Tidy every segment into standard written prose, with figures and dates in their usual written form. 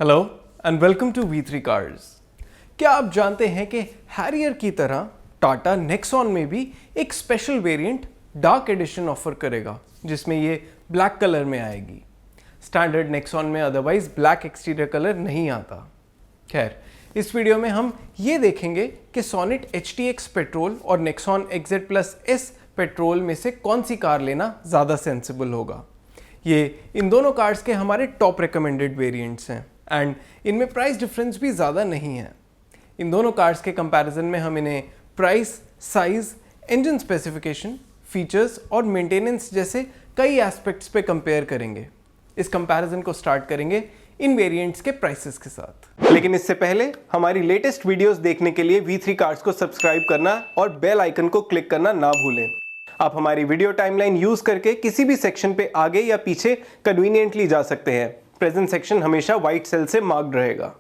Hello and welcome to V3 cars. क्या आप जानते हैं कि हैरियर की तरह टाटा नेक्सॉन में भी एक special variant dark edition offer करेगा जिसमें ये ब्लैक कलर में आएगी। स्टैंडर्ड नेक्सॉन में अदरवाइज ब्लैक एक्सटीरियर कलर नहीं आता। खैर, इस वीडियो में हम ये देखेंगे कि सोनेट HTX पेट्रोल और नेक्सॉन XZ+S पेट्रोल में से कौन सी कार लेना ज़्यादा सेंसिबल होगा। ये इन दोनों कार्स के हमारे टॉप रिकमेंडेड वेरिएंट्स हैं एंड इनमें प्राइस डिफरेंस भी ज़्यादा नहीं है। इन दोनों कार्स के कंपैरिजन में हम इन्हें price, size, engine specification, features और मेंटेनेंस जैसे कई एस्पेक्ट्स पे कंपेयर करेंगे। इस कंपैरिजन को स्टार्ट करेंगे इन वेरिएंट्स के प्राइसेस के साथ। लेकिन इससे पहले हमारी लेटेस्ट वीडियोस देखने के लिए V3 कार्स को सब्सक्राइब करना और बेल आइकन को क्लिक करना ना भूलें। आप हमारी वीडियो टाइमलाइन यूज करके किसी भी सेक्शन पे आगे या पीछे कन्वीनियंटली जा सकते हैं। प्रेजेंट सेक्शन हमेशा व्हाइट सेल से मार्क्ड रहेगा।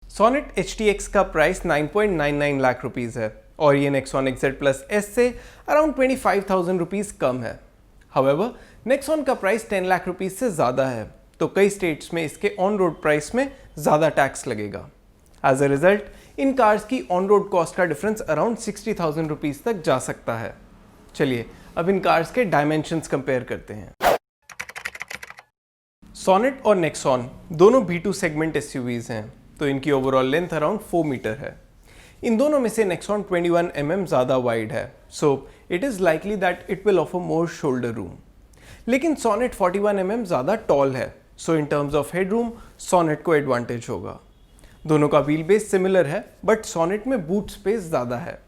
सोनेट HTX का प्राइस 9.99 लाख रुपीस है और ये नेक्सॉन XZ+S से अराउंड 25,000 रुपीस कम है। हाउएवर, नेक्सॉन का प्राइस 10 लाख रुपीस से ज़्यादा है, तो कई स्टेट्स में इसके ऑन रोड प्राइस में ज़्यादा टैक्स लगेगा। एज अ रिजल्ट, इन कार्स की ऑन रोड कॉस्ट का डिफरेंस अराउंड 60,000 रुपीस तक जा सकता है। चलिए अब इन कार्स के डायमेंशंस कंपेयर करते हैं। सोनेट और नेक्सॉन दोनों B2 सेगमेंट SUVs हैं, तो इनकी ओवरऑल लेंथ अराउंड 4 मीटर है। इन दोनों में से नेक्सॉन 21 mm ज़्यादा वाइड है, so it is likely that it will offer more shoulder room. लेकिन सोनेट 41 mm ज़्यादा टॉल है, so in terms of head room Sonet को एडवांटेज होगा। दोनों का व्हील बेस सिमिलर है, बट सोनेट में बूट स्पेस ज़्यादा है।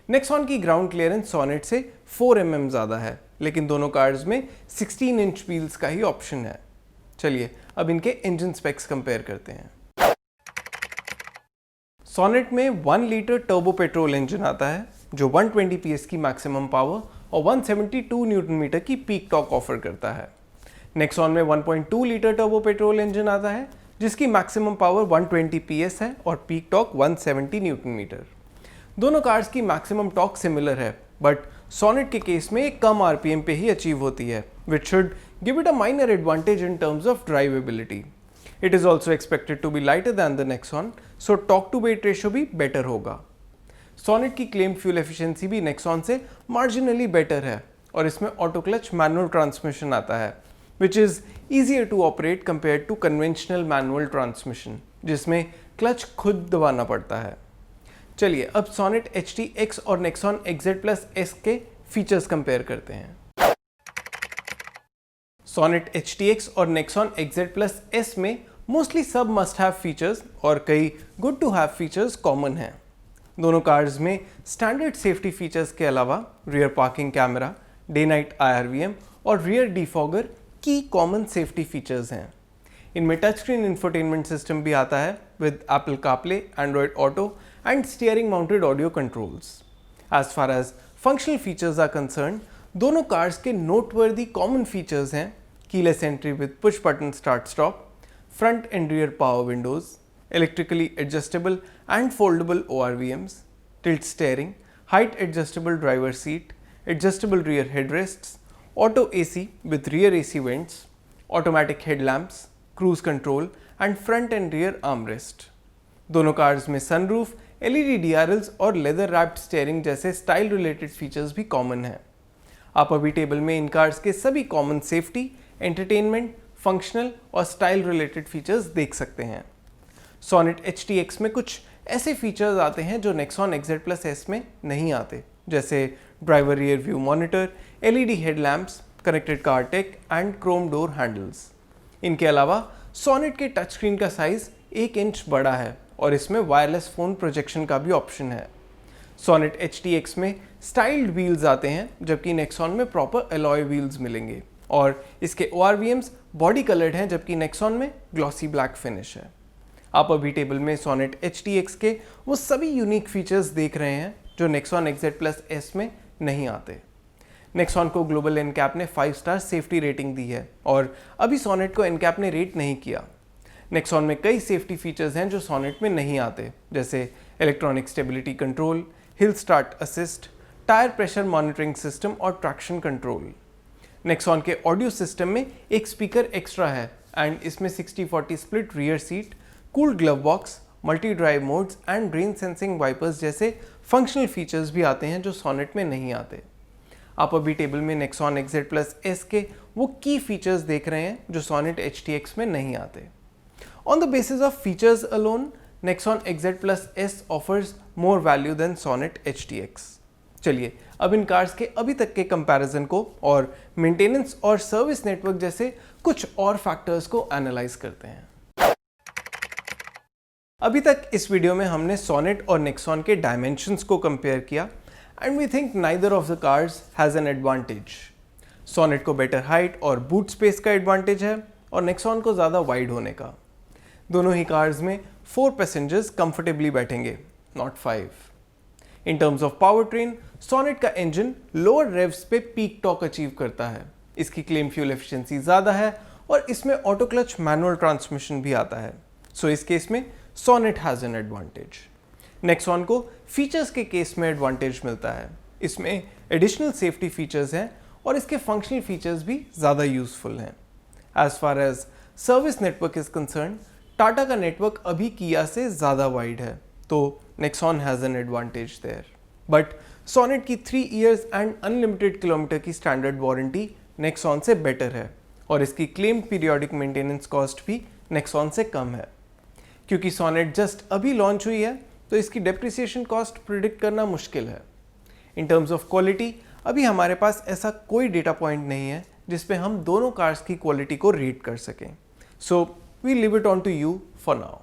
नेक्सॉन की ग्राउंड क्लियरेंस सोनेट से 4 mm ज़्यादा है, लेकिन दोनों कार्स में 16 इंच व्हील्स का ही ऑप्शन है। चलिए अब इनके इंजन स्पेक्स कंपेयर करते हैं। सोनेट में 1 लीटर टर्बो पेट्रोल इंजन आता है जो 120 PS की मैक्सिमम पावर और 172 न्यूटन मीटर की पीक टॉर्क ऑफर करता है। नेक्सॉन में 1.2 लीटर टर्बो पेट्रोल इंजन आता है जिसकी मैक्सिमम पावर 120 PS है और पीक टॉर्क 170 न्यूटन मीटर। दोनों कार्स की मैक्सिमम टॉर्क सिमिलर है, बट सोनेट के केस में एक कम RPM पे ही अचीव होती है, which should give it a minor advantage in terms of drivability. It is also expected to be lighter than the Nexon, so torque to weight ratio भी better होगा। Sonnet की claim fuel efficiency भी Nexon से marginally better है और इसमें auto clutch manual transmission आता है, which is easier to operate compared to conventional manual transmission, जिसमें क्लच खुद दबाना पड़ता है। चलिए अब सोनेट HTX और नेक्सॉन XZ+S के फीचर्स कंपेयर करते हैं। सोनेट HTX और नेक्सॉन XZ+S में मोस्टली सब मस्ट हैव फीचर्स और कई good to have features common हैं। दोनों कार्स में स्टैंडर्ड सेफ्टी फीचर्स के अलावा rear parking camera, day night IRVM और रियर डिफॉगर की कॉमन सेफ्टी फीचर्स हैं। इनमें टच स्क्रीन इंफोटेनमेंट सिस्टम भी आता है with Apple CarPlay, Android auto and steering mounted audio controls. As far as functional features are concern, दोनों cars के noteworthy common features हैं keyless entry with push button start stop, front and rear power windows, electrically adjustable and foldable ORVMs, tilt steering, height adjustable driver seat, adjustable rear headrests, auto AC with rear AC vents, automatic headlamps, cruise control and front and rear armrest। दोनों cars में sunroof, LED DRLs और leather wrapped steering जैसे style related features भी common हैं। आप अभी table में इन cars के सभी कॉमन सेफ्टी, एंटरटेनमेंट, फंक्शनल और स्टाइल रिलेटेड फीचर्स देख सकते हैं। सोनेट HTX में कुछ ऐसे फीचर्स आते हैं जो नेक्सॉन XZ+S में नहीं आते, जैसे driver rear view monitor, LED headlamps, connected car take and Chrome door handles. इनके अलावा सोनेट के टच स्क्रीन का साइज 1 इंच बड़ा है और इसमें वायरलेस फ़ोन प्रोजेक्शन का भी ऑप्शन है। सोनेट HTX में स्टाइल्ड व्हील्स आते हैं जबकि नेक्सॉन में प्रॉपर एलॉय व्हील्स मिलेंगे और इसके ORVMs बॉडी कलर्ड हैं जबकि नेक्सॉन में ग्लॉसी ब्लैक फिनिश है। आप अभी टेबल में सोनेट HTX के वो सभी यूनिक फीचर्स देख रहे हैं जो नेक्सॉन XZ+S में नहीं आते। नेक्सॉन को ग्लोबल एनकैप ने 5 स्टार सेफ्टी रेटिंग दी है और अभी सोनेट को एनकैप ने रेट नहीं किया। नेक्सॉन में कई सेफ्टी फीचर्स हैं जो सोनेट में नहीं आते, जैसे electronic stability control, hill start assist, tyre pressure monitoring system और ट्रैक्शन कंट्रोल। नेक्सॉन के ऑडियो सिस्टम में एक स्पीकर एक्स्ट्रा है एंड इसमें 60-40 split rear seat, cooled glove box, multi drive modes and rain sensing wipers जैसे functional features भी आते हैं जो सोनेट में नहीं आते। आप अभी टेबल में नेक्सॉन XZ Plus S के वो की फीचर्स देख रहे हैं जो सोनेट HTX में नहीं आते। On the basis of features alone, Nexon XZ Plus S offers more value than Sonet HTX। चलिए अब इन कार्स के अभी तक के कंपैरिजन को और मेंटेनेंस और सर्विस नेटवर्क जैसे कुछ और फैक्टर्स को एनालाइज करते हैं। अभी तक इस वीडियो में हमने सोनेट और नेक्सॉन के डायमेंशंस को कंपेयर किया and we think neither of the cars has an advantage. Sonet को बेटर हाइट और बूट स्पेस का एडवांटेज है और नेक्सॉन को ज़्यादा वाइड होने का। दोनों ही कार्स में 4 पैसेंजर्स कंफर्टेबली बैठेंगे, not 5। In terms of power train, Sonet का इंजन लोअर रेव्स पे पीक टॉर्क अचीव करता है। इसकी क्लेम फ्यूल एफिशिएंसी ज़्यादा है और इसमें ऑटो क्लच मैनुअल ट्रांसमिशन भी आता है। सो इस केस में Sonet has an advantage. Nexon को फीचर्स के केस में एडवांटेज मिलता है। इसमें एडिशनल सेफ्टी फीचर्स हैं और इसके फंक्शनल फीचर्स भी ज़्यादा यूजफुल हैं। As far as service network is concern, Tata का नेटवर्क अभी किया से ज़्यादा वाइड है, तो Nexon has an advantage there. But Sonet की 3 इयर्स एंड अनलिमिटेड किलोमीटर की स्टैंडर्ड वारंटी नेक्सॉन से बेटर है और इसकी क्लेम पीरियोडिक मेंटेनेंस कॉस्ट भी नेक्सॉन से कम है। क्योंकि सोनेट जस्ट अभी लॉन्च हुई है तो इसकी डेप्रिसिएशन कॉस्ट प्रिडिक्ट करना मुश्किल है। इन टर्म्स ऑफ क्वालिटी, अभी हमारे पास ऐसा कोई डेटा पॉइंट नहीं है जिस पे हम दोनों कार्स की क्वालिटी को रेट कर सकें। So we leave it on to you for now.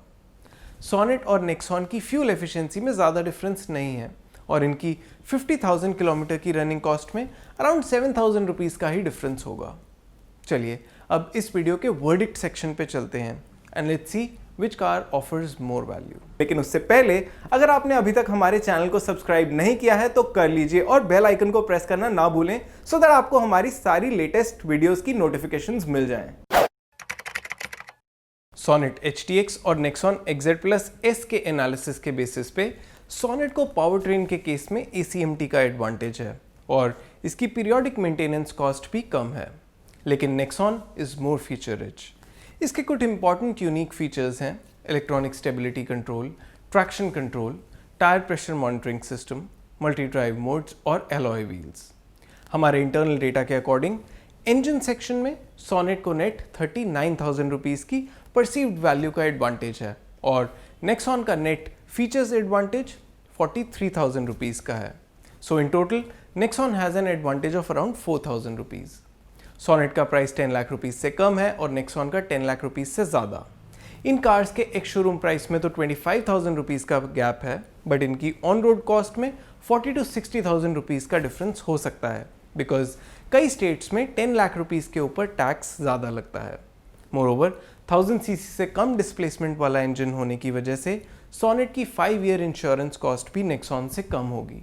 Sonet और नेक्सॉन की फ्यूल एफिशिएंसी में ज़्यादा डिफरेंस नहीं है और इनकी 50,000 किलोमीटर की रनिंग कॉस्ट में अराउंड 7,000 रुपीज़ का ही डिफरेंस होगा। चलिए अब इस वीडियो के वर्डिक्ट सेक्शन पे चलते हैं and let's see which car offers more value. लेकिन उससे पहले अगर आपने अभी तक हमारे चैनल को सब्सक्राइब नहीं किया है तो कर लीजिए और बेल आइकन को प्रेस करना ना भूलें सो दैट आपको हमारी सारी लेटेस्ट वीडियोस की नोटिफिकेशंस मिल जाएं। सोनेट HTX और नेक्सॉन XZ Plus S के एनालिसिस के बेसिस पे सोनेट को पावर ट्रेन के केस में ACMT का एडवांटेज है और इसकी पीरियोडिक मेंटेनेंस कॉस्ट भी कम है। लेकिन Nexon is more feature rich. इसके कुछ इंपॉर्टेंट यूनिक फीचर्स हैं: electronic stability control, traction control, tyre pressure monitoring system, multi drive modes और एलॉय व्हील्स। हमारे इंटरनल डेटा के अकॉर्डिंग इंजन सेक्शन में सोनेट को नेट 39,000 रुपीज़ की परसीव्ड वैल्यू का एडवांटेज है और नेक्सॉन का नेट फीचर्स एडवांटेज 43,000 रुपीज़ का है। So in total Nexon has an advantage of around 4,000 rupees. Sonet का प्राइस 10 लाख रुपीज़ से कम है और नेक्सॉन का 10 लाख रुपीज़ से ज़्यादा। इन कार्स के एक शोरूम प्राइस में तो 25,000 रुपीज़ का गैप है, बट इनकी ऑन रोड कॉस्ट में 40,000 to 60,000 रुपीज़ का डिफरेंस हो सकता है बिकॉज कई स्टेट्स में 10 लाख रुपीज़ के ऊपर टैक्स ज़्यादा लगता है। मोरओवर 1000 cc से कम डिस्प्लेसमेंट वाला इंजन होने की वजह से सोनेट की 5 ईयर इंश्योरेंस कॉस्ट भी नेक्सॉन से कम होगी।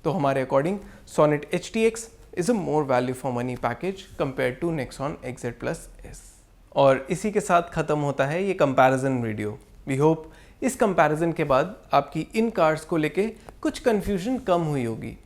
तो हमारे according Sonet HTX is a more value for money package compared to Nexon XZ Plus S। और इसी के साथ ख़त्म होता है ये कंपैरिजन वीडियो। वी होप इस कंपैरिजन के बाद आपकी इन कार्स को लेके कुछ कन्फ्यूजन कम हुई होगी।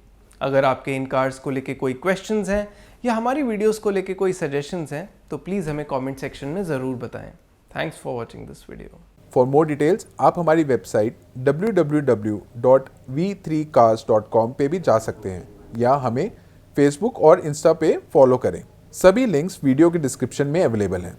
अगर आपके इन कार्स को लेके कोई क्वेश्चंस हैं या हमारी वीडियोस को लेके कोई सजेशंस हैं तो प्लीज़ हमें कमेंट सेक्शन में ज़रूर बताएं। Thanks for watching this video. For more details आप हमारी वेबसाइट www.v3cars.com पे भी जा सकते हैं या हमें फेसबुक और इंस्टा पे फॉलो करें। सभी लिंक्स वीडियो के डिस्क्रिप्शन में अवेलेबल हैं।